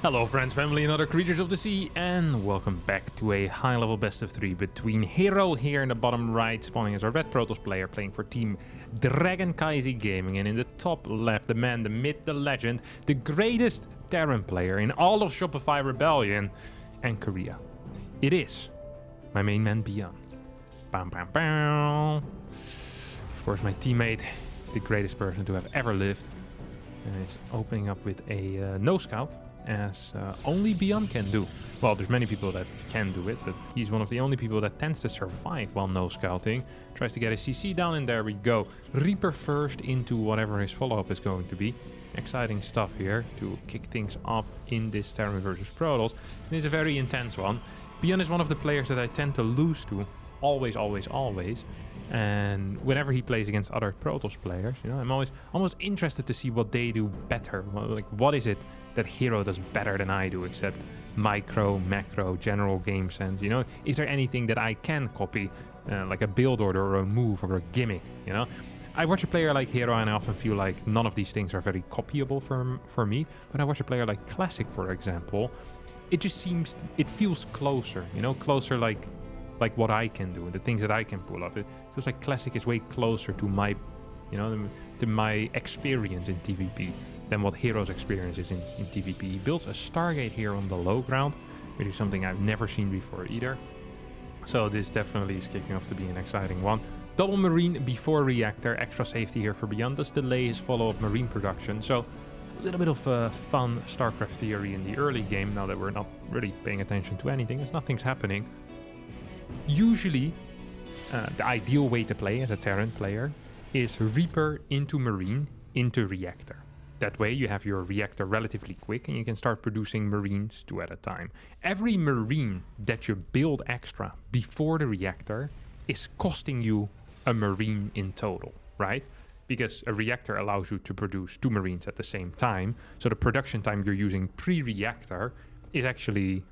Hello friends, family and other creatures of the sea, and welcome back to a high-level best of 3 between herO here in the bottom right, spawning as our red Protoss player, playing for Team Dragon Kaiser Gaming, and in the top left, the man, the myth, the legend, the greatest Terran player in all of Shopify Rebellion and Korea. It is my main man, byuN. Bam, bam, bam. Of course, my teammate is the greatest person to have ever lived, and it's opening up with a no scout, as only byuN can do. Well, there's many people that can do it, but he's one of the only people that tends to survive while no scouting. Tries to get a CC down, and there we go. Reaper first into whatever his follow-up is going to be. Exciting stuff here to kick things up in this Terran versus Protoss. And it's a very intense one. byuN is one of the players that I tend to lose to. Always, always, always. And whenever he plays against other Protoss players, you know, I'm always almost interested to see what they do better. Well, like, what is it that herO does better than I do, except micro, macro, general game sense? You know, is there anything that I can copy, like a build order or a move or a gimmick? You know, I watch a player like herO and I often feel like none of these things are very copyable for me. But I watch a player like Classic, for example, it just seems, it feels closer. You know, closer like what I can do, the things that I can pull up. It feels like Classic is way closer to my, you know, to my experience in TVP than what herO's experience is in TVP. He builds a Stargate here on the low ground, which is something I've never seen before either. So this definitely is kicking off to be an exciting one. Double Marine before Reactor, extra safety here for byuN. Does delay his follow-up Marine production. So a little bit of fun StarCraft theory in the early game, now that we're not really paying attention to anything, as nothing's happening. Usually, the ideal way to play as a Terran player is Reaper into Marine into Reactor. That way you have your Reactor relatively quick and you can start producing Marines 2 at a time. Every Marine that you build extra before the Reactor is costing you a Marine in total, right? Because a Reactor allows you to produce 2 Marines at the same time. So the production time you're using pre-Reactor is actually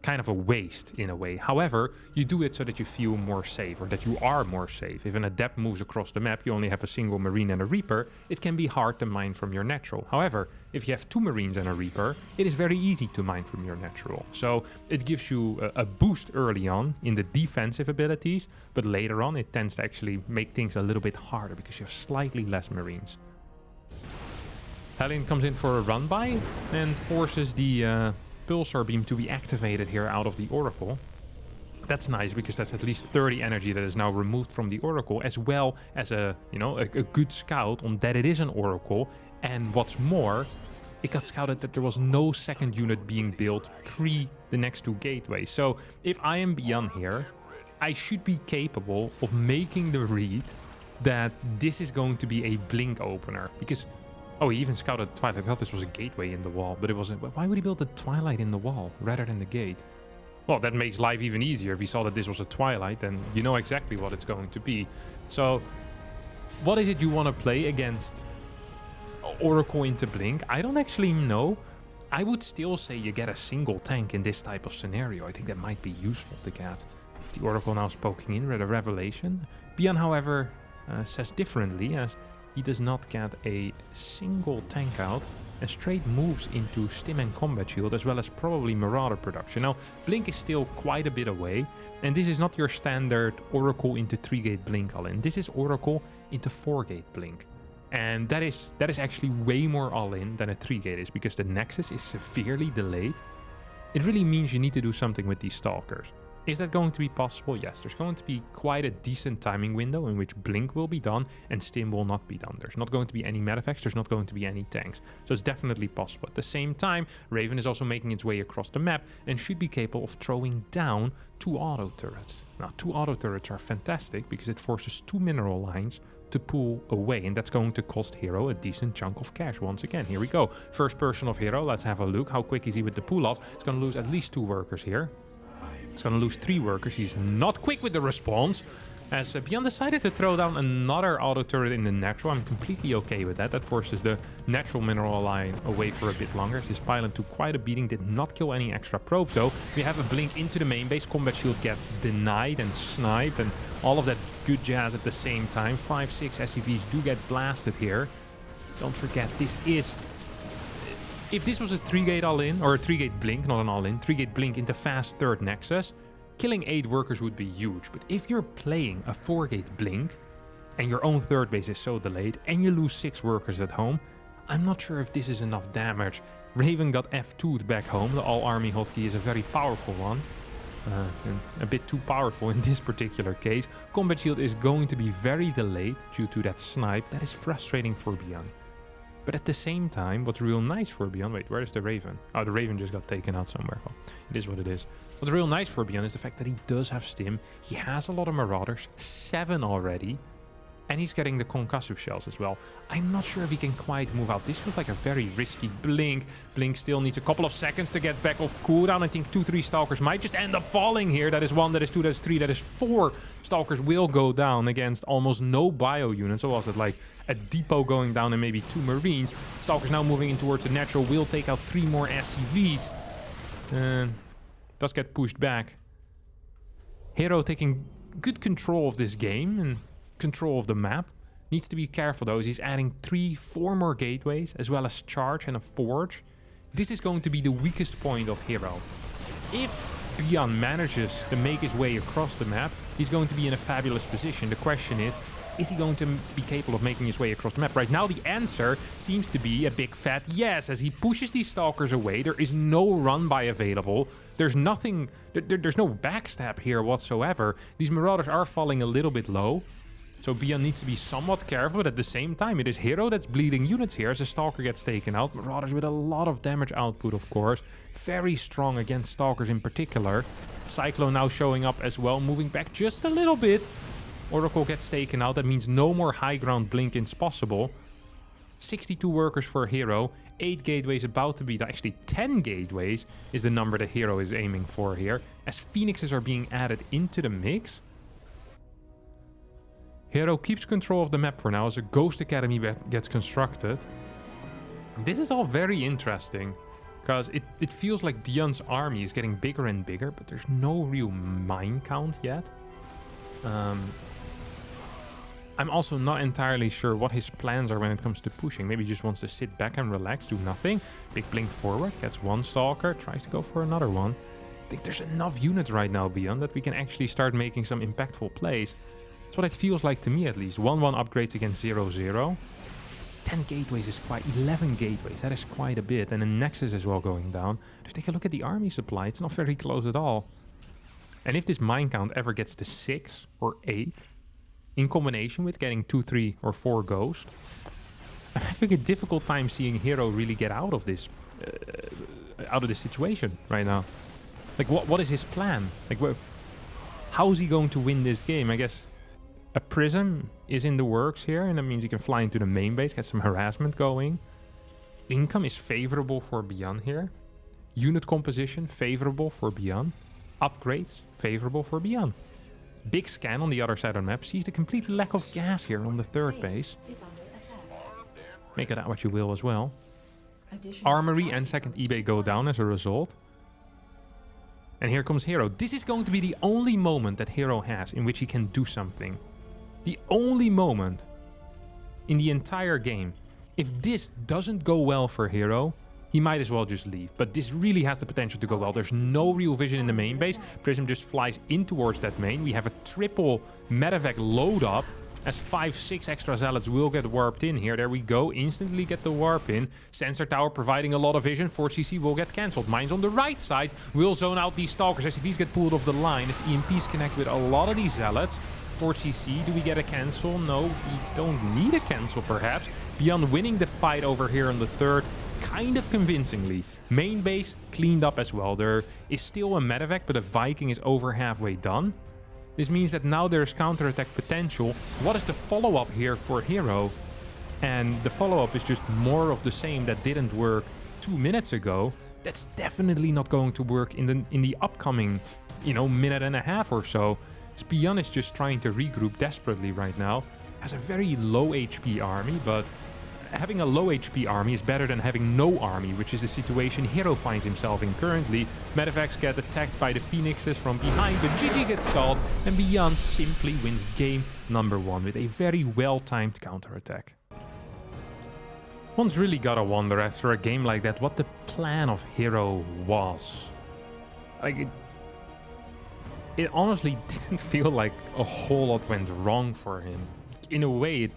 kind of a waste in a way. However, you do it so that you feel more safe, or that you are more safe. If an Adept moves across the map, you only have a single Marine and a Reaper, it can be hard to mine from your natural. However, if you have 2 Marines and a Reaper, it is very easy to mine from your natural. So it gives you a boost early on in the defensive abilities, but later on it tends to actually make things a little bit harder because you have slightly less Marines. Hellion comes in for a run by and forces the Pulsar Beam to be activated here out of the Oracle. That's nice because that's at least 30 energy that is now removed from the Oracle, as well as a good scout on that it is an Oracle. And what's more, it got scouted that there was no second unit being built pre the next 2 gateways. So if I am byuN here, I should be capable of making the read that this is going to be a blink opener, because oh, he even scouted Twilight. I thought this was a gateway in the wall, but it wasn't. Why would he build the Twilight in the wall rather than the gate? Well, that makes life even easier. If he saw that this was a Twilight, then you know exactly what it's going to be. So, what is it you want to play against Oracle into Blink? I don't actually know. I would still say you get a single tank in this type of scenario. I think that might be useful to get. Is the Oracle now poking in with a Revelation? byuN, however, says differently, as he does not get a single tank out and straight moves into Stim and Combat Shield, as well as probably Marauder production. Now, Blink is still quite a bit away, and this is not your standard Oracle into 3-gate Blink all-in. This is Oracle into 4-gate Blink. And that is actually way more all-in than a 3-gate is, because the Nexus is severely delayed. It really means you need to do something with these Stalkers. Is that going to be possible? Yes, there's going to be quite a decent timing window in which Blink will be done and Stim will not be done. There's not going to be any Medivacs, there's not going to be any tanks. So it's definitely possible. At the same time, Raven is also making its way across the map and should be capable of throwing down 2 auto turrets. Now, 2 auto turrets are fantastic because it forces 2 mineral lines to pull away, and that's going to cost herO a decent chunk of cash. Once again, here we go. First person of herO, let's have a look. How quick is he with the pull-off? He's going to lose at least 2 workers here. He's going to lose 3 workers. He's not quick with the response, as byuN decided to throw down another auto turret in the natural. I'm completely okay with that. That forces the natural mineral line away for a bit longer. This pylon took quite a beating, did not kill any extra probes though. We have a blink into the main base. Combat Shield gets denied and sniped, and all of that good jazz at the same time. 5-6 SCVs do get blasted here. Don't forget, this is If this was a 3-gate all-in, or a 3-gate blink, not an all-in, 3-gate blink into fast third nexus, killing 8 workers would be huge. But if you're playing a 4-gate blink, and your own third base is so delayed, and you lose 6 workers at home, I'm not sure if this is enough damage. Raven got F2'd back home. The all-army hotkey is a very powerful one. And a bit too powerful in this particular case. Combat shield is going to be very delayed due to that snipe. That is frustrating for byuN. But at the same time, what's real nice for byuN... Wait, where is the Raven? Oh, the Raven just got taken out somewhere. Well, it is what it is. What's real nice for byuN is the fact that he does have stim. He has a lot of Marauders. 7 already. And he's getting the concussive shells as well. I'm not sure if he can quite move out. This feels like a very risky blink. Blink still needs a couple of seconds to get back off cooldown. I think 2-3 Stalkers might just end up falling here. That is 1, that is 2, that is 3, that is 4 Stalkers will go down against almost no bio units. So was it like a depot going down and maybe 2 Marines. Stalkers now moving in towards the natural will take out 3 more SCVs. Does get pushed back. herO taking good control of this game and control of the map. Needs to be careful though, as he's adding 3-4 more gateways as well as charge and a forge. This is going to be the weakest point of herO. If byuN manages to make his way across the map, he's going to be in a fabulous position. The question is he going to be capable of making his way across the map? Right now the answer seems to be a big fat yes. As he pushes these Stalkers away, there is no run by available. There's nothing, there's no backstab here whatsoever. These Marauders are falling a little bit low. So byuN needs to be somewhat careful, but at the same time, it is herO that's bleeding units here as a Stalker gets taken out. Marauders with a lot of damage output, of course. Very strong against Stalkers in particular. Cyclone now showing up as well, moving back just a little bit. Oracle gets taken out. That means no more high ground blink-ins possible. 62 workers for herO. 8 gateways about to be... Actually, 10 gateways is the number that herO is aiming for here. As Phoenixes are being added into the mix... herO keeps control of the map for now as a Ghost Academy gets constructed. This is all very interesting, because it feels like byuN's army is getting bigger and bigger, but there's no real mine count yet. I'm also not entirely sure what his plans are when it comes to pushing. Maybe he just wants to sit back and relax, do nothing. Big blink forward, gets 1 Stalker, tries to go for another one. I think there's enough units right now, byuN, that we can actually start making some impactful plays. That's what it feels like to me, at least. 1-1 upgrades against 0-0. 10 gateways is quite... 11 gateways, that is quite a bit. And a Nexus as well going down. If you take a look at the army supply, it's not very close at all. And if this mine count ever gets to 6 or 8, in combination with getting 2, 3 or 4 Ghost, I'm having a difficult time seeing herO really get out of this situation right now. Like, what is his plan? Like, how is he going to win this game? I guess a Prism is in the works here, and that means he can fly into the main base, get some harassment going. Income is favorable for byuN here. Unit composition, favorable for byuN. Upgrades, favorable for byuN. Big scan on the other side of the map sees the complete lack of gas here on the third base. Make of that what you will as well. Armory and second eBay go down as a result. And here comes herO. This is going to be the only moment that herO has in which he can do something. The only moment in the entire game. If this doesn't go well for herO, he might as well just leave. But this really has the potential to go well. There's no real vision in the main base. Prism just flies in towards that main. We have a triple medevac load up, as 5-6 extra zealots will get warped in here. There we go. Instantly get the warp in. Sensor tower providing a lot of vision. 4CC will get cancelled. Mines on the right side will zone out these Stalkers. SCVs get pulled off the line as EMPs connect with a lot of these zealots. 4CC, do we get a cancel? No, we don't need a cancel perhaps. byuN winning the fight over here on the third, kind of convincingly. Main base cleaned up as well. There is still a medevac, but the Viking is over halfway done. This means that now there's counterattack potential. What is the follow-up here for herO? And the follow-up is just more of the same that didn't work 2 minutes ago. That's definitely not going to work in the upcoming, minute and a half or so. byuN is just trying to regroup desperately right now. Has a very low HP army, but having a low HP army is better than having no army, which is the situation herO finds himself in currently. Medevacs get attacked by the Phoenixes from behind, but GG gets stalled, and byuN simply wins game number 1 with a very well-timed counterattack. One's really gotta wonder after a game like that what the plan of herO was. Like, it honestly didn't feel like a whole lot went wrong for him. In a way, it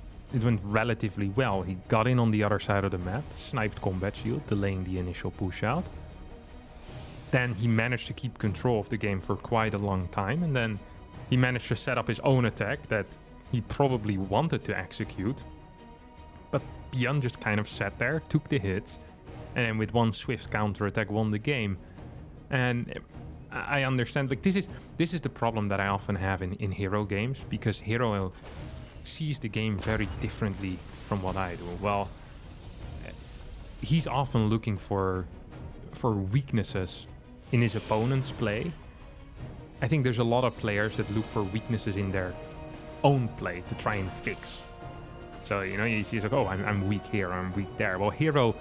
went relatively well. He got in on the other side of the map, sniped combat shield, delaying the initial push out. Then he managed to keep control of the game for quite a long time, and then he managed to set up his own attack that he probably wanted to execute. But byuN just kind of sat there, took the hits, and then with one swift counterattack won the game. And I understand, like, this is the problem that I often have in herO games, because herO sees the game very differently from what I do. Well, he's often looking for weaknesses in his opponent's play. I think there's a lot of players that look for weaknesses in their own play to try and fix. So, you know, he's like, oh, I'm weak here, I'm weak there. Well, herO,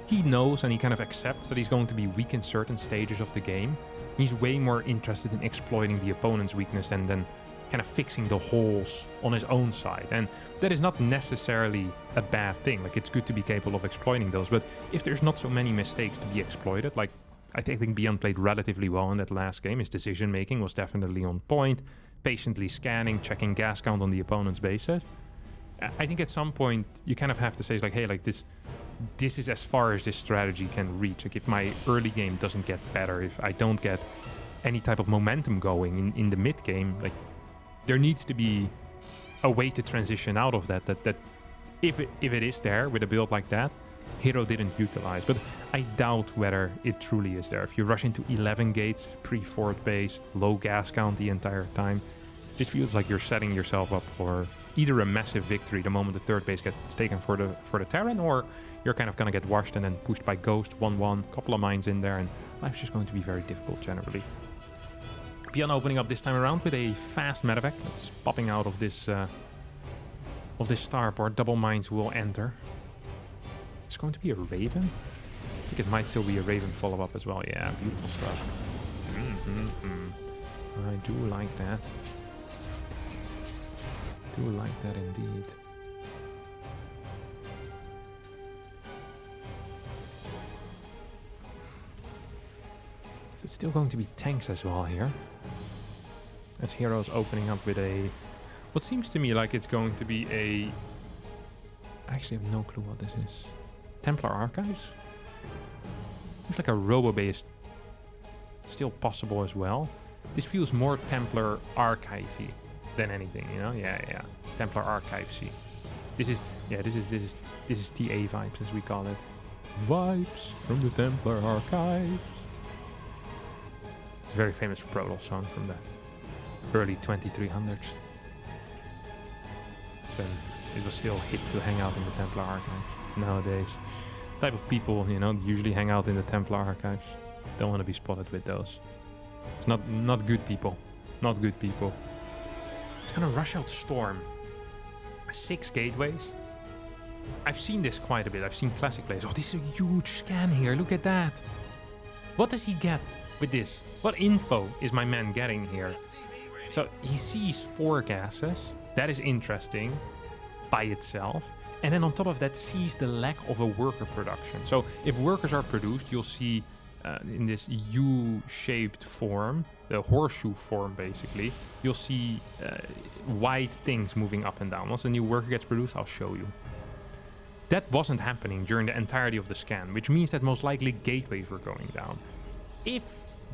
he knows and he kind of accepts that he's going to be weak in certain stages of the game. He's way more interested in exploiting the opponent's weakness than kind of fixing the holes on his own side. And that is not necessarily a bad thing. Like, it's good to be capable of exploiting those. But if there's not so many mistakes to be exploited, like, I think byuN played relatively well in that last game. His decision-making was definitely on point. Patiently scanning, checking gas count on the opponent's bases. I think at some point you kind of have to say, like, hey, like, this is as far as this strategy can reach. Like, if my early game doesn't get better, if I don't get any type of momentum going in the mid game, like, there needs to be a way to transition out of that if it is there with a build like that, herO didn't utilize. But I doubt whether it truly is there. If you rush into 11 gates, pre-fourth base, low gas count the entire time, it just feels like you're setting yourself up for either a massive victory the moment the third base gets taken for the Terran, or you're kind of gonna get washed and then pushed by Ghost 1-1, couple of mines in there, and life's just going to be very difficult generally. byuN opening up this time around with a fast medevac that's popping out of this starport. Double mines will enter. It's going to be a Raven. I think it might still be a Raven follow-up as well. Yeah, beautiful stuff. I do like that. Do like that indeed. It's still going to be tanks as well here. As herO's opening up with a... what seems to me like it's going to be a... I actually have no clue what this is. Templar Archives? Seems like a robo-based... still possible as well. This feels more Templar Archive-y than anything, you know? Yeah. Templar Archives-y. This is TA vibes, as we call it. Vibes from the Templar Archives. It's a very famous Protoss song from the early 2300s. Then it was still hip to hang out in the Templar Archives. Nowadays, type of people, you know, usually hang out in the Templar Archives. Don't want to be spotted with those. It's not good people. Not good people. It's gonna rush out Storm. 6 gateways. I've seen this quite a bit. I've seen classic plays. Oh, this is a huge scan here. Look at that. What does he get with this? What info is my man getting here? So he sees 4 gases. That is interesting by itself. And then on top of that, sees the lack of a worker production. So if workers are produced, you'll see in this U-shaped form, the horseshoe form basically, you'll see white things moving up and down. Once a new worker gets produced, I'll show you. That wasn't happening during the entirety of the scan, which means that most likely gateways were going down. If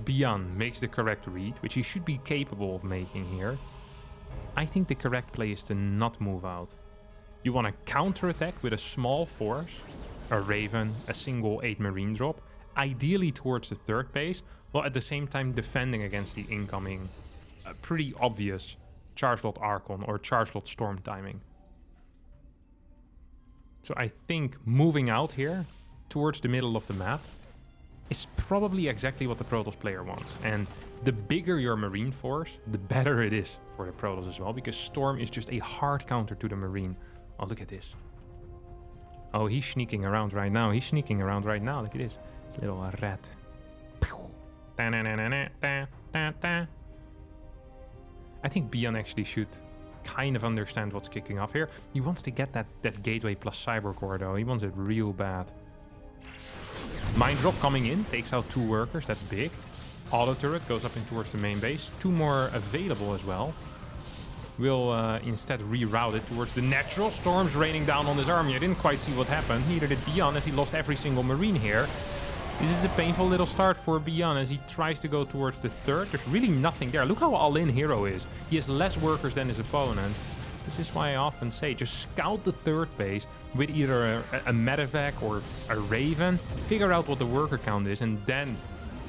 byuN makes the correct read, which he should be capable of making here, I think the correct play is to not move out. You want to counterattack with a small force, a Raven, a single 8 Marine drop, ideally towards the third base, while at the same time defending against the incoming, pretty obvious Charge Lot Archon or Charge Lot Storm timing. So I think moving out here towards the middle of the map is probably exactly what the Protoss player wants. And the bigger your Marine force, the better it is for the Protoss as well, because Storm is just a hard counter to the Marine. Oh, look at this. Oh, he's sneaking around right now. Look at this. This little rat. I think byuN actually should kind of understand what's kicking off here. He wants to get that gateway plus cyber core though. He wants it real bad. Mine drop coming in, takes out 2 workers, that's big. Auto turret goes up in towards the main base. 2 more available as well. Will instead reroute it towards the natural. Storms raining down on his army. I didn't quite see what happened. Neither did byuN, as he lost every single marine here. This is a painful little start for byuN as he tries to go towards the third. There's really nothing there. Look how all-in herO is. He has less workers than his opponent. This is why I often say, just scout the third base with either a medevac or a Raven. Figure out what the worker count is and then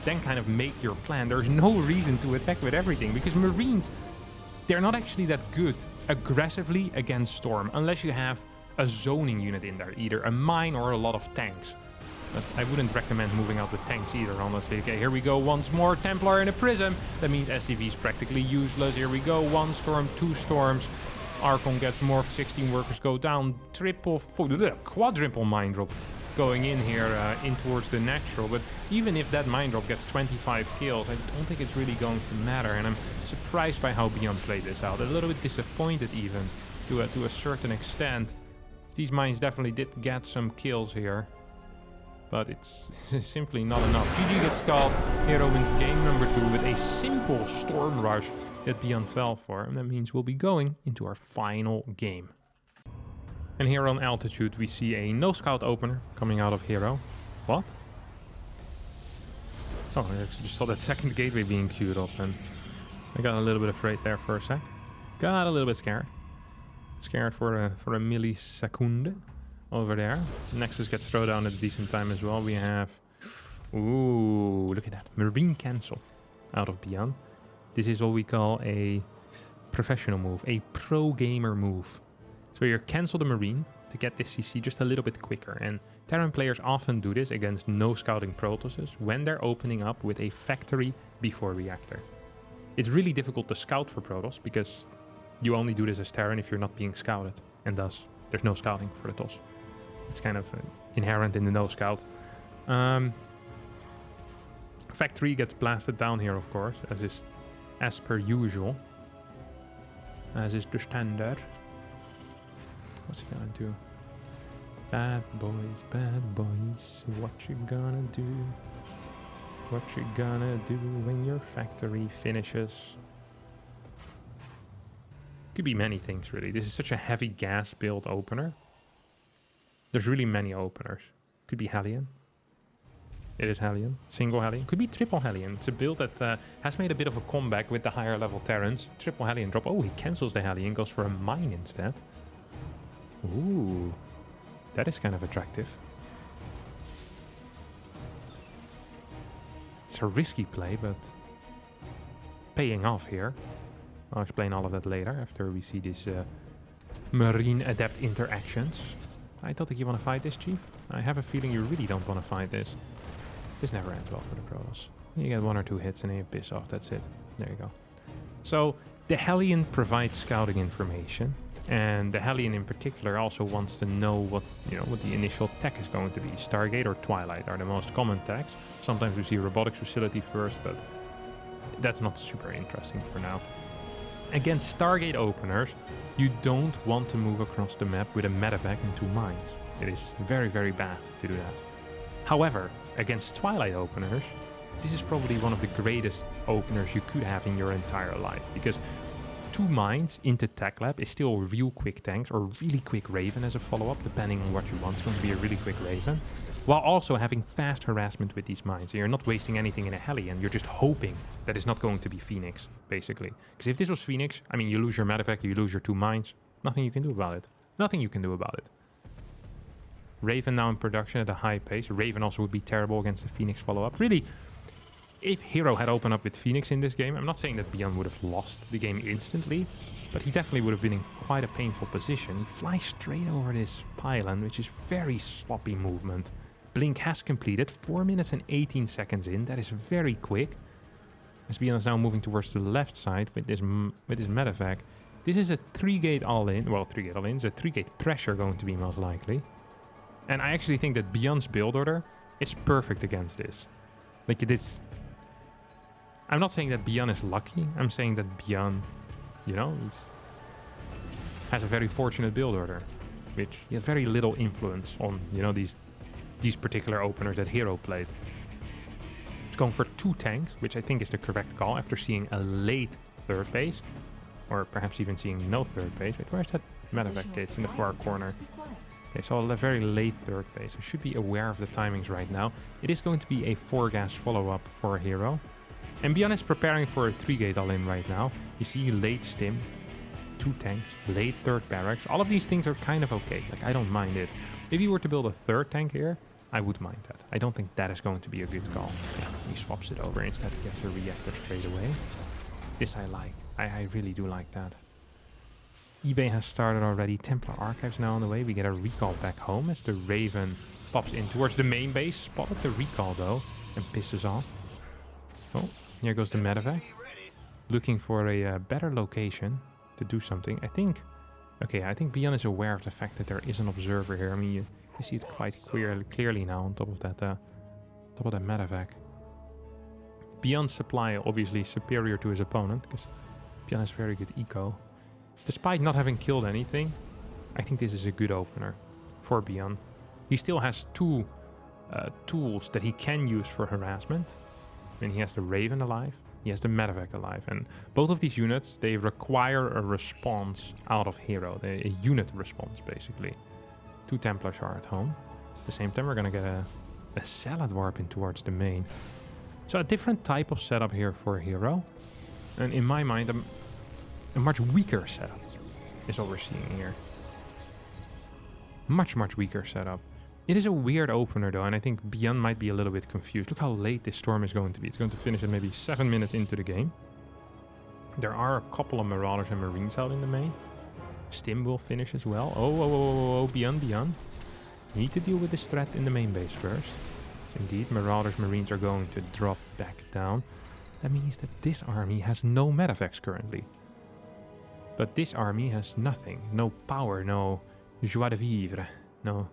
kind of make your plan. There's no reason to attack with everything because Marines, they're not actually that good aggressively against Storm unless you have a zoning unit in there, either a mine or a lot of tanks. But I wouldn't recommend moving out with tanks either, honestly. Okay, here we go once more. Templar in a prism. That means SCV is practically useless. Here we go. 1 storm, 2 storms. Archon gets morphed. 16 workers go down. Quadruple mine drop going in here in towards the natural. But even if that mine drop gets 25 kills, I don't think it's really going to matter. And I'm surprised by how byuN played this out. A little bit disappointed even to a certain extent. These mines definitely did get some kills here. But it's simply not enough. GG gets called. herO wins game number 2 with a simple storm rush that byuN fell for. And that means we'll be going into our final game. And here on altitude we see a no scout opener coming out of herO. What? Oh, I just saw that second gateway being queued up and I got a little bit afraid there for a sec. Got a little bit scared. Scared for a millisecond. Over there. Nexus gets thrown down at a decent time as well. We have... Ooh, look at that. Marine cancel out of byuN. This is what we call a professional move. A pro gamer move. So you cancel the Marine to get this CC just a little bit quicker. And Terran players often do this against no scouting Protosses when they're opening up with a factory before reactor. It's really difficult to scout for Protoss because you only do this as Terran if you're not being scouted. And thus, there's no scouting for the toss. It's kind of inherent in the no scout. Factory gets blasted down here, of course, as per usual. As is the standard. What's he gonna do? Bad boys, what you gonna do? What you gonna do when your factory finishes? Could be many things, really. This is such a heavy gas build opener. There's really many openers. Could be Hellion. It is Hellion. Single Hellion. Could be triple Hellion. It's a build that has made a bit of a comeback with the higher level Terrans. Triple Hellion drop. Oh, he cancels the Hellion. Goes for a mine instead. Ooh. That is kind of attractive. It's a risky play, but paying off here. I'll explain all of that later after we see these Marine Adept interactions. I don't think you want to fight this, Chief. I have a feeling you really don't want to fight this. This never ends well for the Protoss. You get 1 or 2 hits and then you piss off. That's it. There you go. So the Hellion provides scouting information, and the Hellion in particular also wants to know what the initial tech is going to be. Stargate or Twilight are the most common techs. Sometimes we see robotics facility first, but that's not super interesting for now. Against Stargate openers, you don't want to move across the map with a medevac and 2 mines. It is very, very bad to do that. However, against Twilight openers, this is probably one of the greatest openers you could have in your entire life. Because 2 mines into Tech Lab is still real quick tanks or really quick Raven as a follow-up, depending on what you want. It's going to be a really quick Raven. While also having fast harassment with these mines. So you're not wasting anything in a Hellion, you're just hoping that it's not going to be Phoenix, basically. Because if this was Phoenix, I mean, you lose your medevac, you lose your 2 mines, nothing you can do about it. Nothing you can do about it. Raven now in production at a high pace. Raven also would be terrible against the Phoenix follow-up. Really, if herO had opened up with Phoenix in this game, I'm not saying that byuN would have lost the game instantly, but he definitely would have been in quite a painful position. He flies straight over this pylon, which is very sloppy movement. Blink has completed, 4 minutes and 18 seconds in. That is very quick. As byuN is now moving towards the left side with this medevac. This is a 3-gate all-in. Well, 3-gate all-in. It's a 3-gate pressure going to be most likely. And I actually think that byuN's build order is perfect against this. Like this. I'm not saying that byuN is lucky. I'm saying that byuN, has a very fortunate build order, which he had very little influence on, you know, these particular openers that herO played. He's going for 2 tanks, which I think is the correct call after seeing a late third base, or perhaps even seeing no third base. Wait, where's that medevac kit? It's in the far corner. Okay, so a very late third base. I should be aware of the timings right now. It is going to be a 4-gas follow-up for herO. And byuN is preparing for a 3-gate all-in right now. You see late stim, 2 tanks, late third barracks. All of these things are kind of okay. Like, I don't mind it. If you were to build a 3rd tank here, I would mind that. I don't think that is going to be a good call. Okay, he swaps it over. Instead, gets a reactor straight away. This I like. I really do like that. eBay has started already. Templar Archives now on the way. We get a recall back home as the Raven pops in towards the main base. Spotted the recall though and pisses off. Oh, here goes the medevac. Looking for a better location to do something. I think byuN is aware of the fact that there is an observer here. I mean, you see it quite clearly now on top of that medevac. byuN's supply obviously superior to his opponent because byuN has very good eco. Despite not having killed anything, I think this is a good opener for byuN. He still has 2 tools that he can use for harassment. I mean, he has the Raven alive, he has the medevac alive, and both of these units, they require a response out of herO, a unit response basically. 2 Templars are at home. At the same time, we're gonna get a salad warp in towards the main. So a different type of setup here for herO, and in my mind, a much weaker setup is what we're seeing here. Much weaker setup. It is a weird opener though, and I think byuN might be a little bit confused. Look how late this storm is going to be. It's going to finish at maybe 7 minutes into the game. There are a couple of Marauders and Marines out in the main. Stim will finish as well. Oh, byuN. Need to deal with this threat in the main base first. Indeed, Marauders, Marines are going to drop back down. That means that this army has no medevacs currently. But this army has nothing. No power, no joie de vivre, no...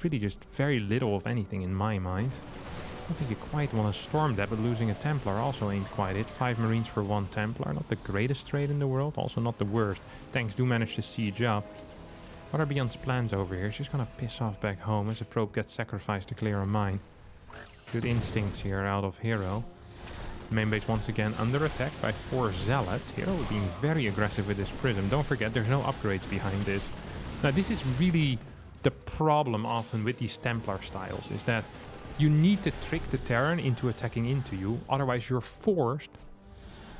really just very little of anything in my mind. I don't think you quite want to storm that, but losing a Templar also ain't quite it. 5 Marines for 1 Templar, not the greatest trade in the world, also not the worst. Tanks do manage to siege up. What are byuN's plans over here? She's gonna piss off back home as a probe gets sacrificed to clear a mine. Good instincts here out of herO. Main base once again under attack by 4 Zealots. herO being very aggressive with this Prism. Don't forget, there's no upgrades behind this. Now, this is really the problem often with these Templar styles, is that you need to trick the Terran into attacking into you, otherwise you're forced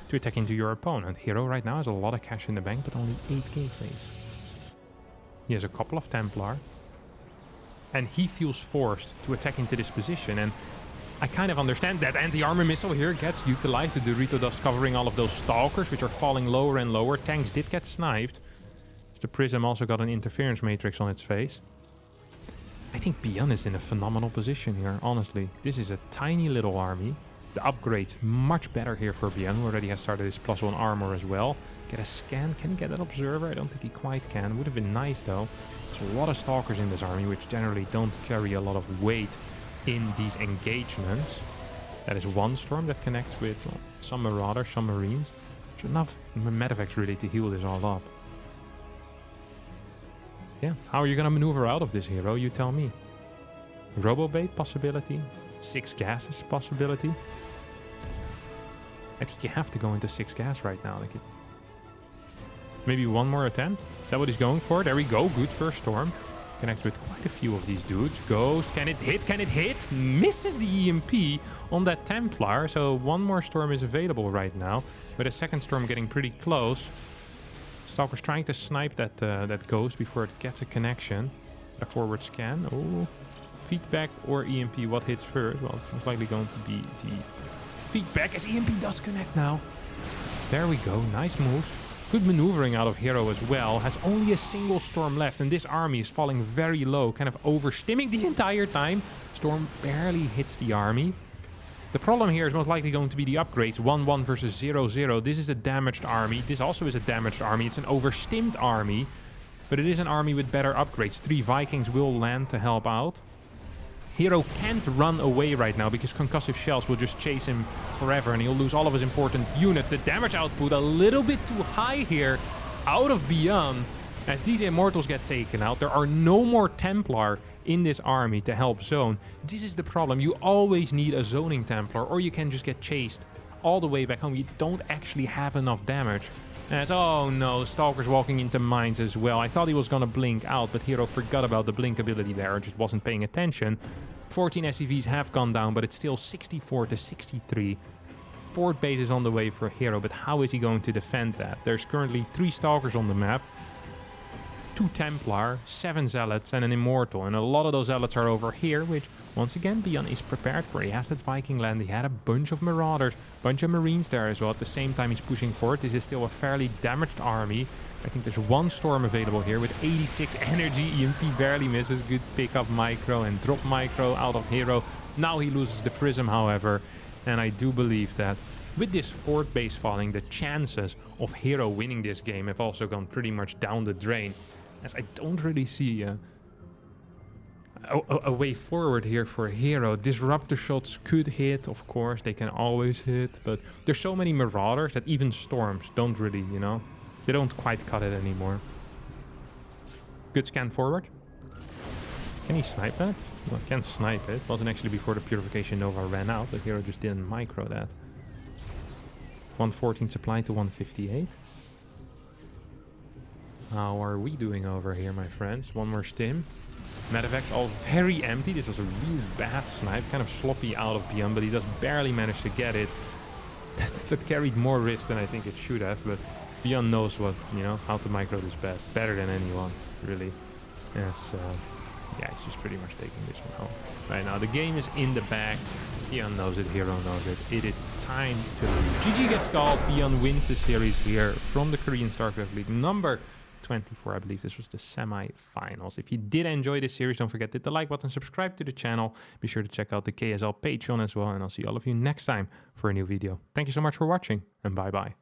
to attack into your opponent. herO right now has a lot of cash in the bank, but only 8 gateways. He has a couple of Templar, and he feels forced to attack into this position, and I kind of understand that. Anti-armor missile here gets utilized, the Dorito dust covering all of those Stalkers, which are falling lower and lower. Tanks did get sniped. The Prism also got an interference matrix on its face. I think byuN is in a phenomenal position here, honestly. This is a tiny little army. The upgrade's much better here for byuN, who already has started his +1 armor as well. Get a scan. Can he get that observer? I don't think he quite can. Would have been nice though. There's a lot of Stalkers in this army, which generally don't carry a lot of weight in these engagements. That is 1 storm that connects with some Marauders, some Marines. There's enough medevacs really to heal this all up. Yeah, how are you gonna maneuver out of this herO? You tell me. Robobait possibility. 6 gases possibility. I think you have to go into 6 gas right now. Like maybe 1 more attempt. Is that what he's going for? There we go. Good first storm. Connects with quite a few of these dudes. Goes. Can it hit? Can it hit? Misses the EMP on that Templar. So 1 more storm is available right now. With a 2nd storm getting pretty close. Stalker's trying to snipe that ghost before it gets a connection. A forward scan. Oh, feedback or EMP. What hits first? Well, it's most likely going to be the feedback as EMP does connect now. There we go. Nice moves. Good maneuvering out of herO as well. Has only a single storm left, and this army is falling very low, kind of overstimming the entire time. Storm barely hits the army. The problem here is most likely going to be the upgrades. 1-1 versus 0-0. This is a damaged army. This also is a damaged army. It's an overstimmed army. But it is an army with better upgrades. 3 Vikings will land to help out. herO can't run away right now because concussive shells will just chase him forever and he'll lose all of his important units. The damage output a little bit too high here out of byuN. As these Immortals get taken out, there are no more Templar in this army to help zone. This is the problem. You always need a zoning Templar, or you can just get chased all the way back home. You don't actually have enough damage. As, oh no, Stalker's walking into mines as well. I thought he was gonna blink out, but herO forgot about the blink ability there, or just wasn't paying attention. 14 SCVs have gone down, but it's still 64 to 63. Fort base is on the way for herO, but how is he going to defend that? There's currently 3 Stalkers on the map, 2 Templar, 7 Zealots, and an Immortal. And a lot of those Zealots are over here, which, once again, byuN is prepared for. He has that Viking land. He had a bunch of Marauders, bunch of Marines there as well. At the same time, he's pushing forward. This is still a fairly damaged army. I think there's 1 Storm available here with 86 energy. EMP barely misses. Good pick up micro and drop micro out of herO. Now he loses the Prism, however. And I do believe that with this fort base falling, the chances of herO winning this game have also gone pretty much down the drain. As I don't really see a way forward here for herO. Disruptor shots could hit, of course. They can always hit. But there's so many Marauders that even Storms don't really, you know, they don't quite cut it anymore. Good scan forward. Can he snipe that? Well, can't snipe it. Wasn't actually before the Purification Nova ran out, but herO just didn't micro that. 114 supply to 158. How are we doing over here, my friends? One more stim. Medevacs all very empty. This was a real bad snipe. Kind of sloppy out of byuN, but he does barely manage to get it. That carried more risk than I think it should have, but byuN knows what, you know, how to micro this best. Better than anyone, really. Yes, yeah, he's just pretty much taking this one home. Right now, the game is in the bag. byuN knows it, herO knows it. It is time to lose. GG gets called. byuN wins the series here from the Korean StarCraft League number 24. I believe this was the semi-finals. If you did enjoy this series, don't forget to hit the like button, subscribe to the channel. Be sure to check out the KSL Patreon as well, and I'll see all of you next time for a new video. Thank you so much for watching, and bye-bye.